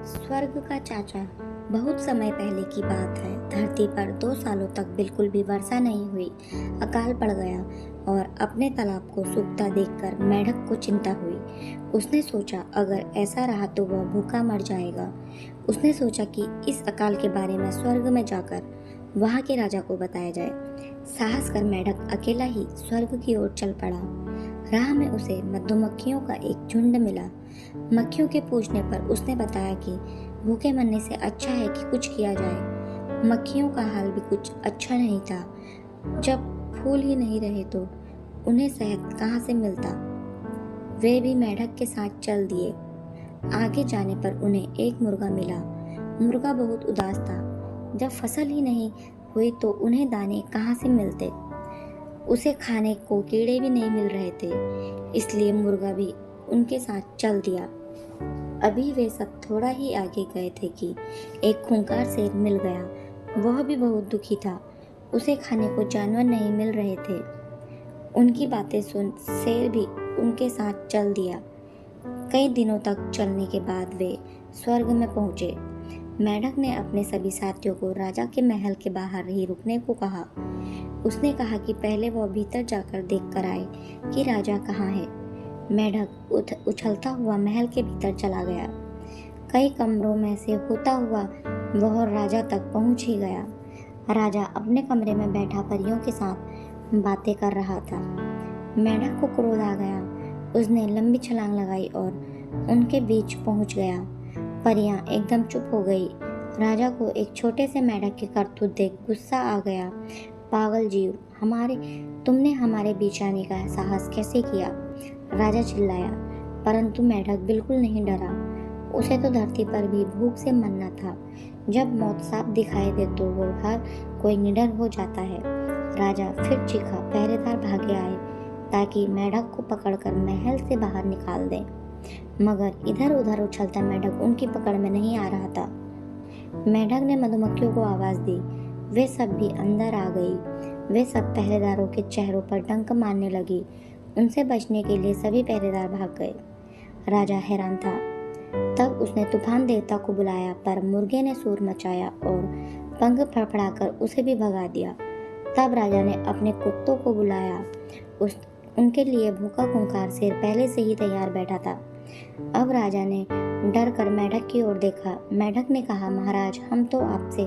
स्वर्ग का चाचा। बहुत समय पहले की बात है। धरती पर 2 सालों तक बिल्कुल भी वर्षा नहीं हुई। अकाल पड़ गया और अपने तालाब को सूखता देखकर मेढक को चिंता हुई। उसने सोचा अगर ऐसा रहा तो वह भूखा मर जाएगा। उसने सोचा कि इस अकाल के बारे में स्वर्ग में जाकर वहाँ के राजा को बताया जाए। साहस कर मेढक अकेला ही स्वर्ग की ओर चल पड़ा। राह में उसे मधुमक्खियों का एक झुंड मिला। मक्खियों के पूछने पर उसने बताया कि भूखे मरने से अच्छा है कि कुछ किया जाए। मक्खियों का हाल भी कुछ अच्छा नहीं था। जब फूल ही नहीं रहे तो उन्हें शहद कहाँ से मिलता। वे भी मेढक के साथ चल दिए। आगे जाने पर उन्हें एक मुर्गा मिला। मुर्गा बहुत उदास था। जब फसल ही नहीं हुई तो उन्हें दाने कहाँ से मिलते। उसे खाने को कीड़े भी नहीं मिल रहे थे, इसलिए मुर्गा भी उनके साथ चल दिया। अभी वे सब थोड़ा ही आगे गए थे कि एक खूंखार शेर मिल गया। वह भी बहुत दुखी था। उसे खाने को जानवर नहीं मिल रहे थे। उनकी बातें सुन शेर भी उनके साथ चल दिया। कई दिनों तक चलने के बाद वे स्वर्ग में पहुंचे। मेढक ने अपने सभी साथियों को राजा के महल के बाहर ही रुकने को कहा। उसने कहा कि पहले वह भीतर जाकर देख कर आए कि राजा कहाँ है। मेढक उछलता हुआ महल के भीतर चला गया। कई कमरों में से होता हुआ वह राजा तक पहुंच ही गया। राजा अपने कमरे में बैठा परियों के साथ बातें कर रहा था। मेढक को क्रोध आ गया। उसने लंबी छलांग लगाई और उनके बीच पहुंच गया। परियां एकदम चुप हो गई। राजा को एक छोटे से मेढक की करतूत देख गुस्सा आ गया। पागल जीव, तुमने हमारे बीच आने का साहस कैसे किया? राजा चिल्लाया। परंतु मेढक बिल्कुल नहीं डरा। उसे तो धरती पर भी भूख से मरना था। जब मौत साफ दिखाई दे तो वो हर कोई निडर हो जाता है। राजा फिर चीखा। पहरेदार भागे आए ताकि मेढक को पकड़कर महल से बाहर निकाल दें, मगर इधर उधर उछलता मेढक उनकी पकड़ में नहीं आ रहा था। मेढक ने मधुमक्खियों को आवाज दी। वे सब भी अंदर आ गई। वे सब पहरेदारों के चेहरों पर डंक मारने लगी। उनसे बचने के लिए सभी पहरेदार भाग गए। राजा हैरान था। तब उसने तूफान देवता को बुलाया, पर मुर्गे ने शोर मचाया और पंख फड़फड़ाकर उसे भी भगा दिया। तब राजा ने अपने कुत्तों को बुलाया। उनके लिए भूखा खूंखार शेर पहले से ही तैयार बैठा था। अब राजा ने डर कर मेढक की ओर देखा। मेढक ने कहा, महाराज, हम तो आपसे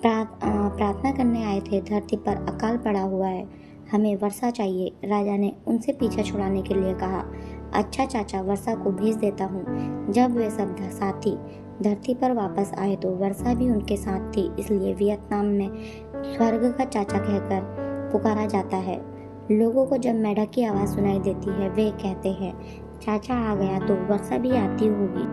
प्रार्थना करने आए थे। धरती पर अकाल पड़ा हुआ है, हमें वर्षा चाहिए। राजा ने उनसे पीछा छुड़ाने के लिए कहा, अच्छा चाचा, वर्षा को भेज देता हूँ। जब वे सब साथी धरती पर वापस आए तो वर्षा भी उनके साथ थी। इसलिए वियतनाम में स्वर्ग का चाचा कहकर पुकारा जाता है। लोगों को जब मेढक की आवाज़ सुनाई देती है वे कहते हैं, चाचा आ गया तो वर्षा भी आती होगी।